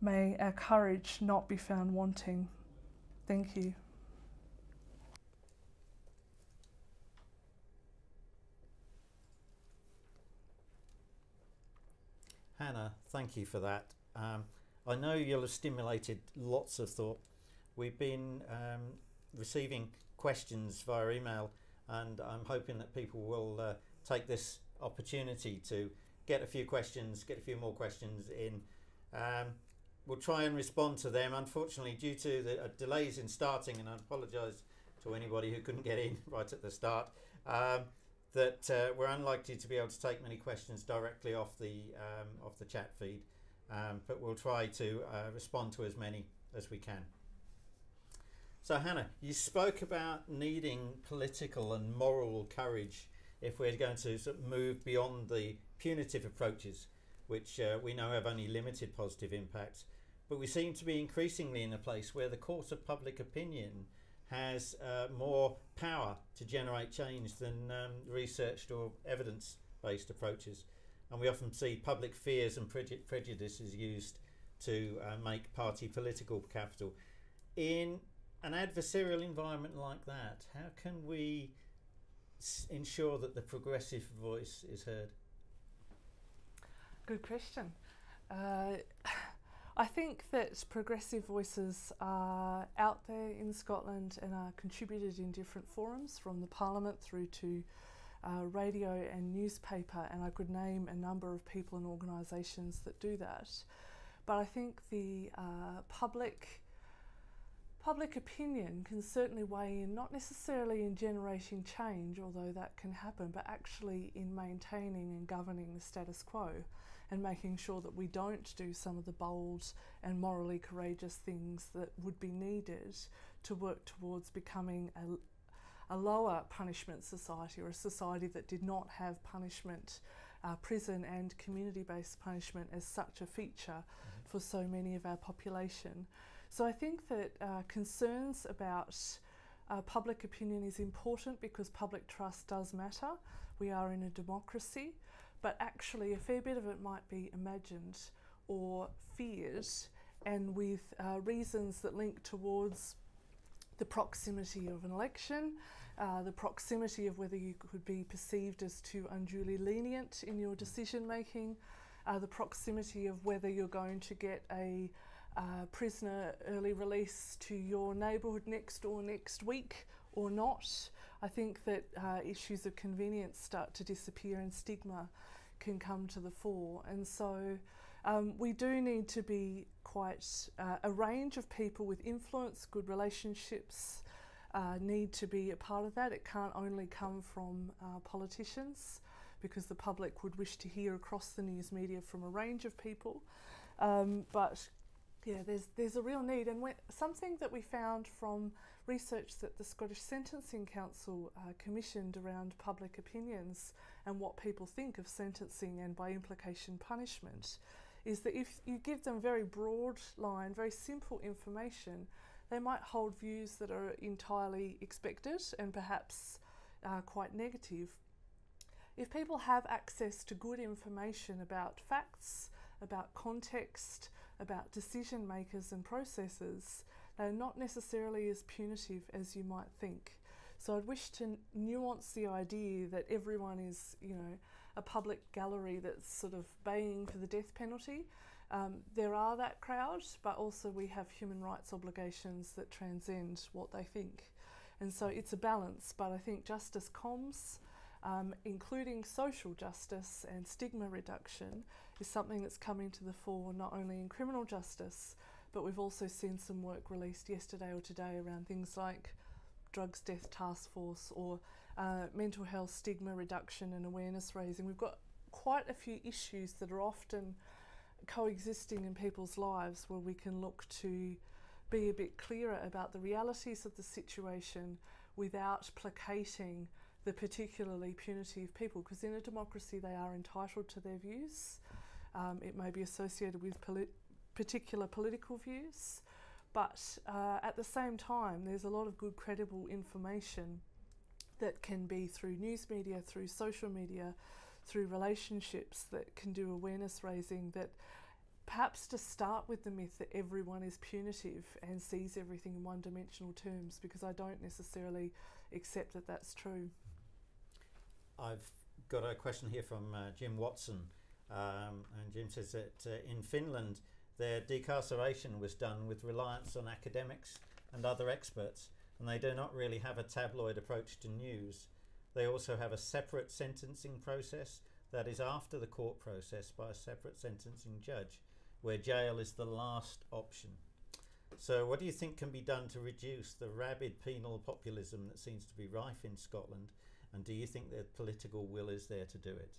may our courage not be found wanting. Thank you. Hannah, thank you for that. I know you'll have stimulated lots of thought. We've been receiving questions via email, and I'm hoping that people will take this opportunity to get a few more questions in. We'll try and respond to them. Unfortunately, due to the delays in starting, and I apologise to anybody who couldn't get in right at the start, that we're unlikely to be able to take many questions directly off the chat feed, but we'll try to respond to as many as we can. So Hannah, you spoke about needing political and moral courage if we're going to sort of move beyond the punitive approaches, which we know have only limited positive impacts, but we seem to be increasingly in a place where the court of public opinion has more power to generate change than researched or evidence-based approaches. And we often see public fears and prejudices used to make party political capital. In an adversarial environment like that, how can we ensure that the progressive voice is heard? Good question. I think that progressive voices are out there in Scotland and are contributed in different forums, from the Parliament through to radio and newspaper, and I could name a number of people and organisations that do that. But I think the public opinion can certainly weigh in, not necessarily in generating change, although that can happen, but actually in maintaining and governing the status quo and making sure that we don't do some of the bold and morally courageous things that would be needed to work towards becoming a lower punishment society, or a society that did not have punishment, prison and community-based punishment as such a feature for so many of our population. So I think that concerns about public opinion is important, because public trust does matter. We are in a democracy, but actually a fair bit of it might be imagined or feared, and with reasons that link towards the proximity of an election, the proximity of whether you could be perceived as too unduly lenient in your decision making, the proximity of whether you're going to get a prisoner early release to your neighbourhood next door next week or not. I think that issues of convenience start to disappear and stigma can come to the fore. And so we do need to be quite a range of people with influence, good relationships, need to be a part of that. It can't only come from politicians, because the public would wish to hear across the news media from a range of people. But yeah, there's a real need, and something that we found from research that the Scottish Sentencing Council commissioned around public opinions and what people think of sentencing and by implication punishment, is that if you give them very broad line, very simple information, they might hold views that are entirely expected and perhaps quite negative. If people have access to good information about facts, about context, about decision makers and processes, they're not necessarily as punitive as you might think. So I'd wish to nuance the idea that everyone is, a public gallery that's sort of baying for the death penalty. There are that crowd, but also we have human rights obligations that transcend what they think. And so it's a balance, but I think justice comms, including social justice and stigma reduction, is something that's coming to the fore not only in criminal justice, but we've also seen some work released yesterday or today around things like Drugs Death Task Force or mental health stigma reduction and awareness raising. We've got quite a few issues that are often coexisting in people's lives where we can look to be a bit clearer about the realities of the situation without placating the particularly punitive people, because in a democracy they are entitled to their views. It may be associated with particular political views, but at the same time there's a lot of good credible information that can be through news media, through social media, through relationships, that can do awareness raising, that perhaps to start with the myth that everyone is punitive and sees everything in one-dimensional terms, because I don't necessarily accept that that's true. I've got a question here from Jim Watson, and Jim says that in Finland their decarceration was done with reliance on academics and other experts, and they do not really have a tabloid approach to news. They also have a separate sentencing process that is after the court process by a separate sentencing judge, where jail is the last option. So what do you think can be done to reduce the rabid penal populism that seems to be rife in Scotland And do you think the political will is there to do it?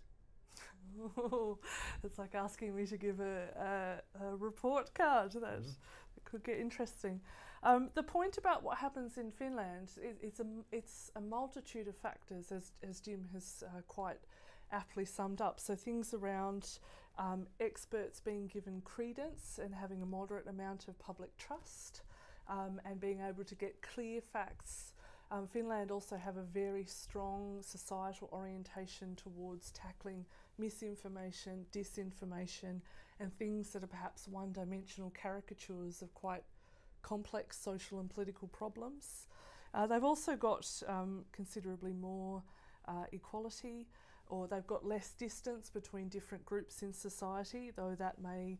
It's like asking me to give a report card. That it could get interesting. The point about what happens in Finland is it's a multitude of factors, as Jim has quite aptly summed up. So things around experts being given credence and having a moderate amount of public trust, and being able to get clear facts. Finland also have a very strong societal orientation towards tackling misinformation, disinformation, and things that are perhaps one-dimensional caricatures of quite complex social and political problems. They've also got considerably more equality, or they've got less distance between different groups in society, though that may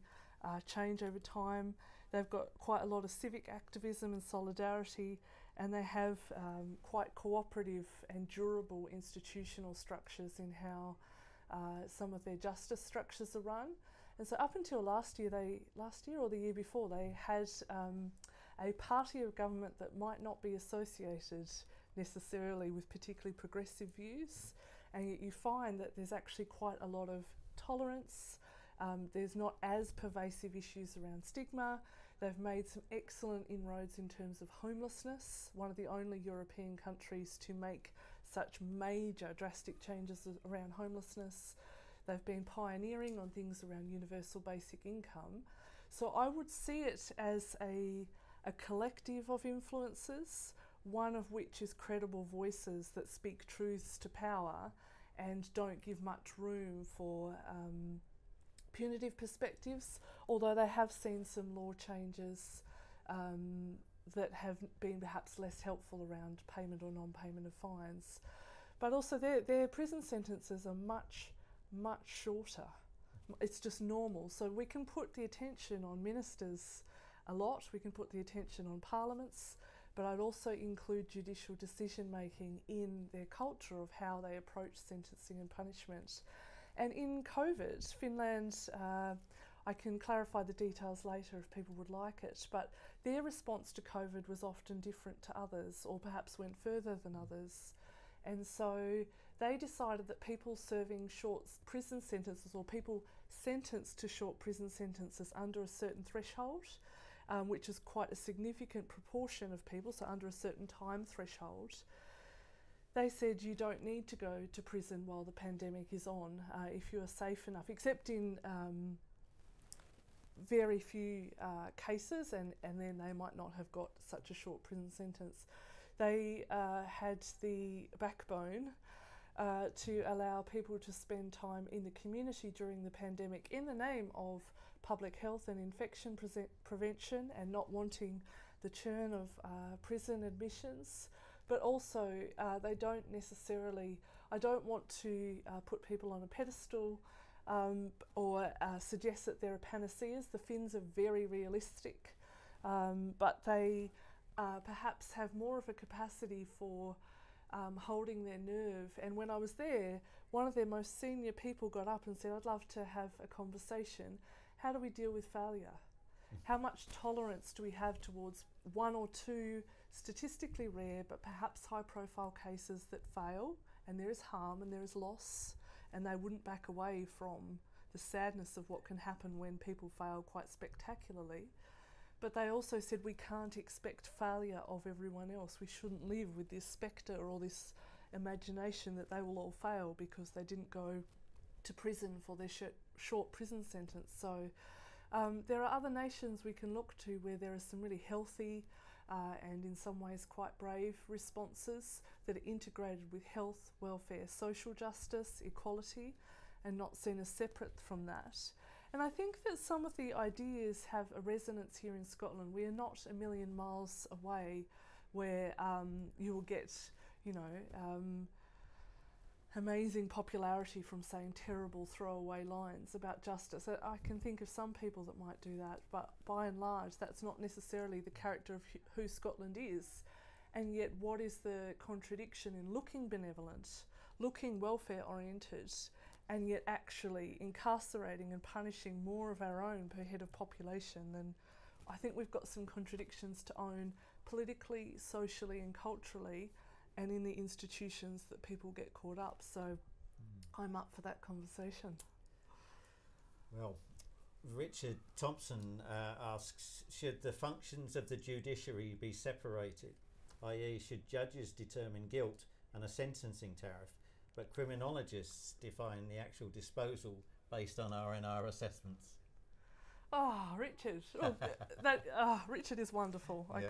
change over time. They've got quite a lot of civic activism and solidarity, and they have quite cooperative and durable institutional structures in how some of their justice structures are run. And so up until last year or the year before, they had a party of government that might not be associated necessarily with particularly progressive views, and yet you find that there's actually quite a lot of tolerance. There's not as pervasive issues around stigma. They've made some excellent inroads in terms of homelessness, one of the only European countries to make such major drastic changes around homelessness. They've been pioneering on things around universal basic income. So I would see it as a collective of influences, one of which is credible voices that speak truths to power and don't give much room for punitive perspectives, although they have seen some law changes that have been perhaps less helpful around payment or non-payment of fines. But also their prison sentences are much, much shorter. It's just normal. So we can put the attention on ministers a lot, we can put the attention on parliaments, but I'd also include judicial decision making in their culture of how they approach sentencing and punishment. And in COVID, Finland, I can clarify the details later if people would like it, but their response to COVID was often different to others, or perhaps went further than others. And so they decided that people serving short prison sentences, or people sentenced to short prison sentences under a certain threshold, which is quite a significant proportion of people, so under a certain time threshold, they said you don't need to go to prison while the pandemic is on if you are safe enough, except in very few cases, and then they might not have got such a short prison sentence. They had the backbone to allow people to spend time in the community during the pandemic in the name of public health and infection prevention, and not wanting the churn of prison admissions. But also they don't necessarily, I don't want to put people on a pedestal or suggest that there are panaceas. The Finns are very realistic, but they perhaps have more of a capacity for holding their nerve. And when I was there, one of their most senior people got up and said, I'd love to have a conversation. How do we deal with failure? How much tolerance do we have towards one or two statistically rare but perhaps high profile cases that fail, and there is harm and there is loss, and they wouldn't back away from the sadness of what can happen when people fail quite spectacularly. But they also said we can't expect failure of everyone else. We shouldn't live with this spectre or this imagination that they will all fail because they didn't go to prison for their short prison sentence. So there are other nations we can look to where there are some really healthy and in some ways quite brave responses that are integrated with health, welfare, social justice, equality, and not seen as separate from that. And I think that some of the ideas have a resonance here in Scotland. We are not a million miles away where you will get, you know, amazing popularity from saying terrible throwaway lines about justice. I can think of some people that might do that, but by and large that's not necessarily the character of who Scotland is. And yet what is the contradiction in looking benevolent, looking welfare oriented, and yet actually incarcerating and punishing more of our own per head of population? Then I think we've got some contradictions to own politically, socially and culturally, and in the institutions that people get caught up. So I'm up for that conversation. Well, Richard Thompson asks, should the functions of the judiciary be separated? I.e., should judges determine guilt and a sentencing tariff, but criminologists define the actual disposal based on R&R assessments? Oh, Richard. Richard is wonderful. Yeah.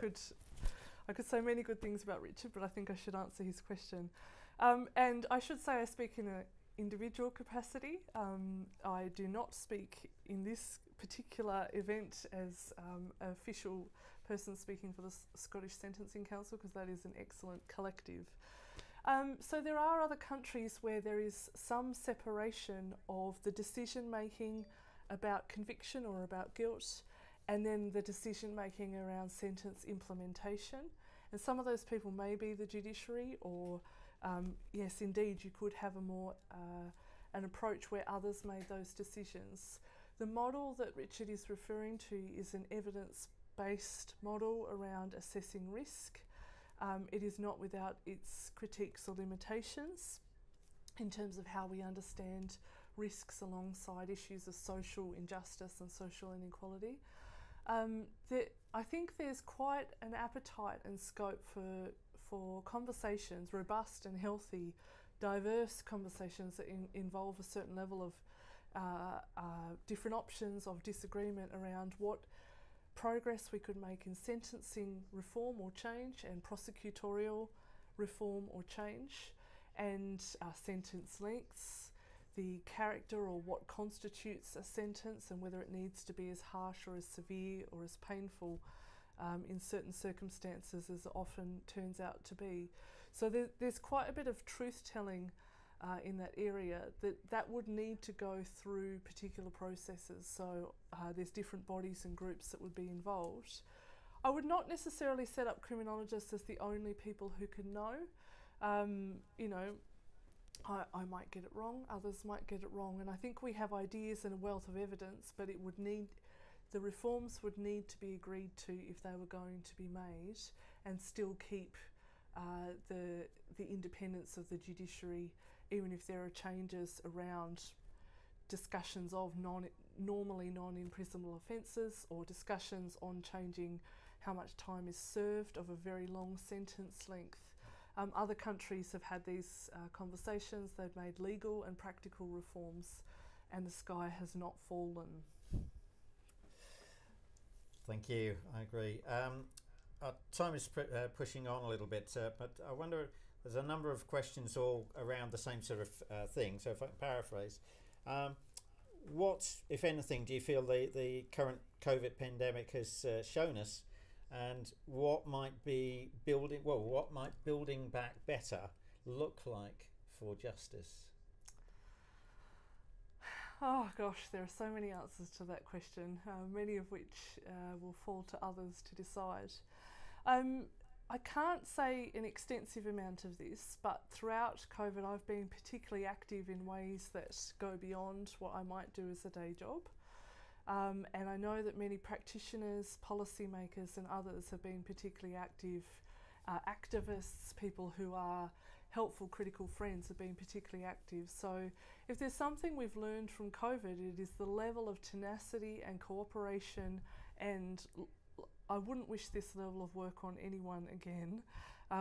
I could say many good things about Richard, but I think I should answer his question. And I should say I speak in an individual capacity. I do not speak in this particular event as an official person speaking for the Scottish Sentencing Council, because that is an excellent collective. So there are other countries where there is some separation of the decision making about conviction or about guilt, and then the decision making around sentence implementation. And some of those people may be the judiciary, or yes, indeed, you could have a more an approach where others made those decisions. The model that Richard is referring to is an evidence-based model around assessing risk. It is not without its critiques or limitations in terms of how we understand risks alongside issues of social injustice and social inequality. I think there's quite an appetite and scope for conversations, robust and healthy, diverse conversations that involve a certain level of different options of disagreement around what progress we could make in sentencing reform or change, and prosecutorial reform or change, and sentence lengths, the character or what constitutes a sentence, and whether it needs to be as harsh or as severe or as painful in certain circumstances as it often turns out to be. So there's quite a bit of truth-telling in that area that would need to go through particular processes. So there's different bodies and groups that would be involved. I would not necessarily set up criminologists as the only people who can know. You know, I might get it wrong, others might get it wrong, and I think we have ideas and a wealth of evidence, but the reforms would need to be agreed to if they were going to be made, and still keep the independence of the judiciary, even if there are changes around discussions of normally non-imprisonable offences, or discussions on changing how much time is served of a very long sentence length. Other countries have had these conversations, they've made legal and practical reforms, and the sky has not fallen. Thank you, I agree. Our time is pushing on a little bit, but I wonder, there's a number of questions all around the same sort of thing, so if I can paraphrase. What, if anything, do you feel the current COVID pandemic has shown us, and what might building back better look like for justice? Oh gosh, there are so many answers to that question, many of which will fall to others to decide. I can't say an extensive amount of this, but throughout COVID I've been particularly active in ways that go beyond what I might do as a day job. And I know that many practitioners, policymakers and others have been particularly active. Activists, people who are helpful, critical friends have been particularly active. So if there's something we've learned from COVID, it is the level of tenacity and cooperation, and I wouldn't wish this level of work on anyone again,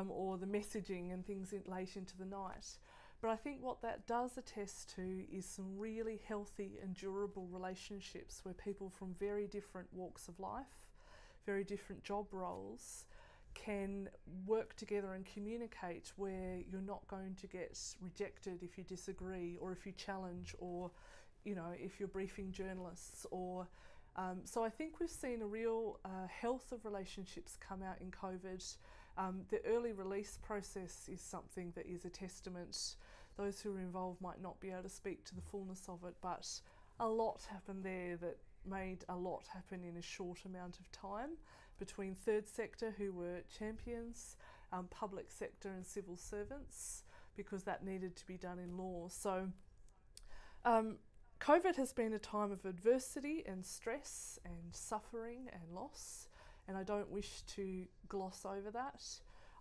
or the messaging and things late into the night. But I think what that does attest to is some really healthy and durable relationships where people from very different walks of life, very different job roles, can work together and communicate, where you're not going to get rejected if you disagree, or if you challenge, or if you're briefing journalists, or so I think we've seen a real health of relationships come out in COVID. The early release process is something that is a testament. Those who are involved might not be able to speak to the fullness of it, but a lot happened there that made a lot happen in a short amount of time, between third sector, who were champions, public sector and civil servants, because that needed to be done in law. So COVID has been a time of adversity and stress and suffering and loss, and I don't wish to gloss over that.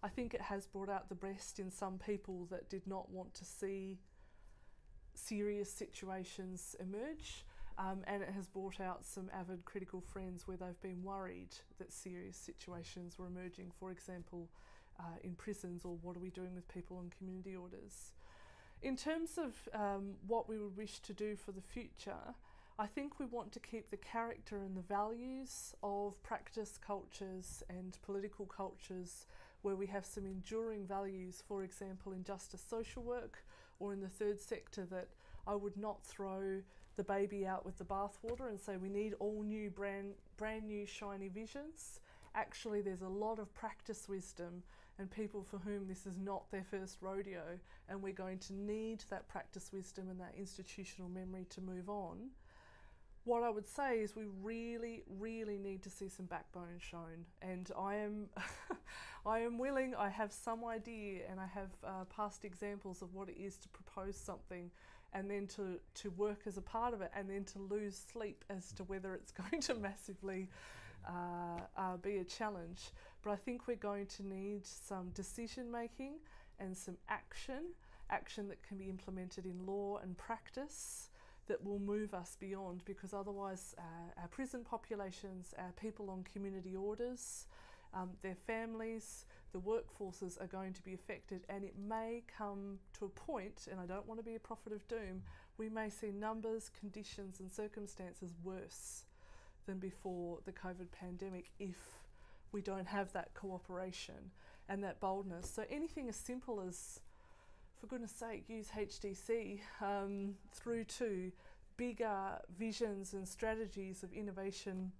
I think it has brought out the best in some people that did not want to see serious situations emerge, and it has brought out some avid critical friends where they've been worried that serious situations were emerging, for example, in prisons, or what are we doing with people on community orders. In terms of what we would wish to do for the future, I think we want to keep the character and the values of practice cultures and political cultures where we have some enduring values, for example in justice social work or in the third sector, that I would not throw the baby out with the bathwater and say we need all new brand new shiny visions. Actually, there's a lot of practice wisdom and people for whom this is not their first rodeo, and we're going to need that practice wisdom and that institutional memory to move on. What I would say is we really, really need to see some backbone shown, and I am I am willing, I have some idea and I have past examples of what it is to propose something and then to work as a part of it and then to lose sleep as to whether it's going to massively be a challenge. But I think we're going to need some decision making and some action that can be implemented in law and practice that will move us beyond, because otherwise our prison populations, our people on community orders, their families, the workforces are going to be affected, and it may come to a point, and I don't want to be a prophet of doom, we may see numbers, conditions and circumstances worse than before the COVID pandemic if we don't have that cooperation and that boldness. So anything as simple as, for goodness sake, use HDC through to bigger visions and strategies of innovation,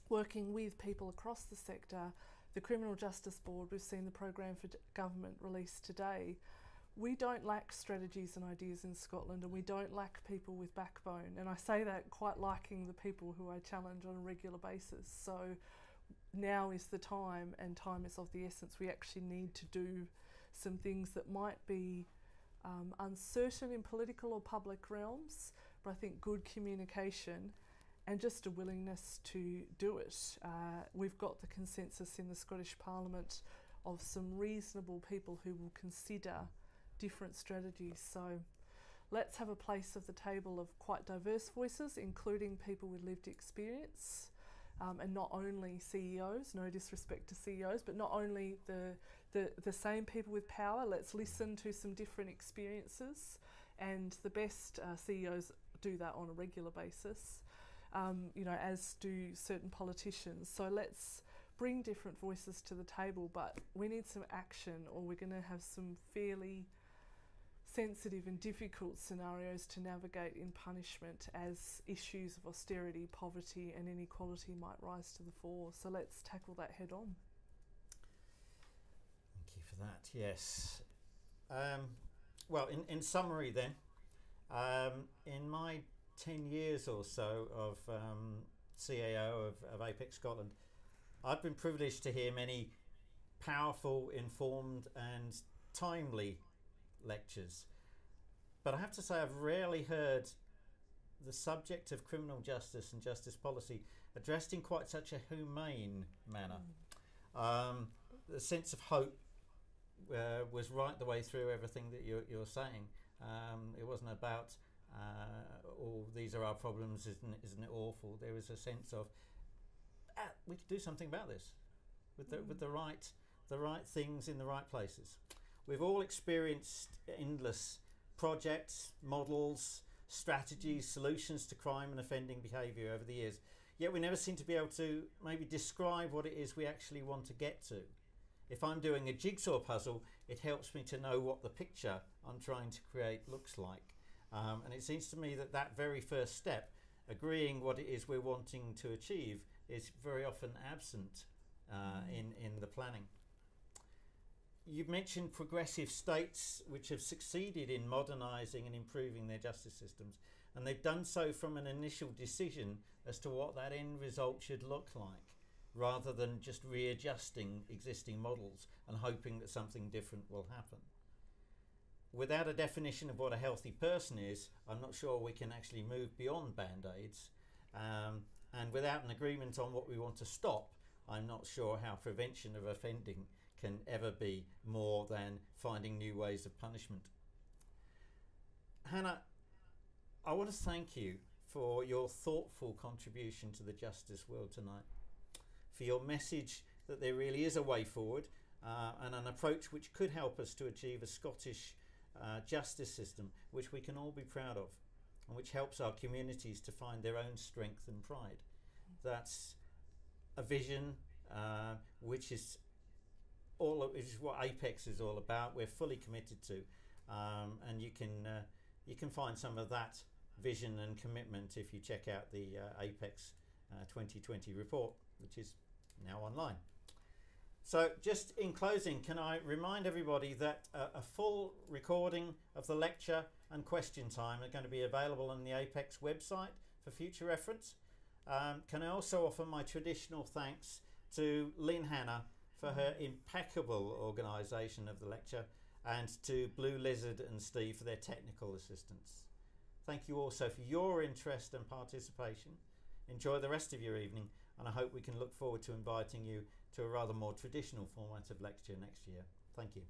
working with people across the sector. The Criminal Justice Board, we've seen the program for government released today. We don't lack strategies and ideas in Scotland, and we don't lack people with backbone. And I say that quite liking the people who I challenge on a regular basis. So now is the time, and time is of the essence. We actually need to do some things that might be uncertain in political or public realms, but I think good communication and just a willingness to do it. We've got the consensus in the Scottish Parliament of some reasonable people who will consider different strategies. So let's have a place at the table of quite diverse voices, including people with lived experience, and not only CEOs, no disrespect to CEOs, but not only the same people with power. Let's listen to some different experiences, and the best CEOs do that on a regular basis, as do certain politicians. So let's bring different voices to the table, but we need some action, or we're going to have some fairly sensitive and difficult scenarios to navigate in punishment as issues of austerity, poverty and inequality might rise to the fore. So let's tackle that head on. Thank you for that. Yes. Well, in summary then, in my 10 years or so of CAO of APEX Scotland, I've been privileged to hear many powerful, informed and timely lectures, but I have to say I've rarely heard the subject of criminal justice and justice policy addressed in quite such a humane manner. The sense of hope was right the way through everything that you're saying. It wasn't about oh, these are our problems, isn't it awful? There was a sense of we could do something about this with the right things in the right places. We've all experienced endless projects, models, strategies, solutions to crime and offending behaviour over the years, yet we never seem to be able to maybe describe what it is we actually want to get to. If I'm doing a jigsaw puzzle, it helps me to know what the picture I'm trying to create looks like. And it seems to me that very first step, agreeing what it is we're wanting to achieve, is very often absent in the planning. You've mentioned progressive states which have succeeded in modernising and improving their justice systems, and they've done so from an initial decision as to what that end result should look like, rather than just readjusting existing models and hoping that something different will happen. Without a definition of what a healthy person is, I'm not sure we can actually move beyond band-aids, and without an agreement on what we want to stop, I'm not sure how prevention of offending can ever be more than finding new ways of punishment. Hannah, I want to thank you for your thoughtful contribution to the justice world tonight, for your message that there really is a way forward and an approach which could help us to achieve a Scottish justice system which we can all be proud of and which helps our communities to find their own strength and pride. That's a vision which is what Apex is all about. We're fully committed to, and you can find some of that vision and commitment if you check out the Apex 2020 report, which is now online. So just in closing, can I remind everybody that a full recording of the lecture and question time are going to be available on the Apex website for future reference. Can I also offer my traditional thanks to Lynn Hannah for her impeccable organisation of the lecture, and to Blue Lizard and Steve for their technical assistance. Thank you also for your interest and participation. Enjoy the rest of your evening, and I hope we can look forward to inviting you to a rather more traditional format of lecture next year. Thank you.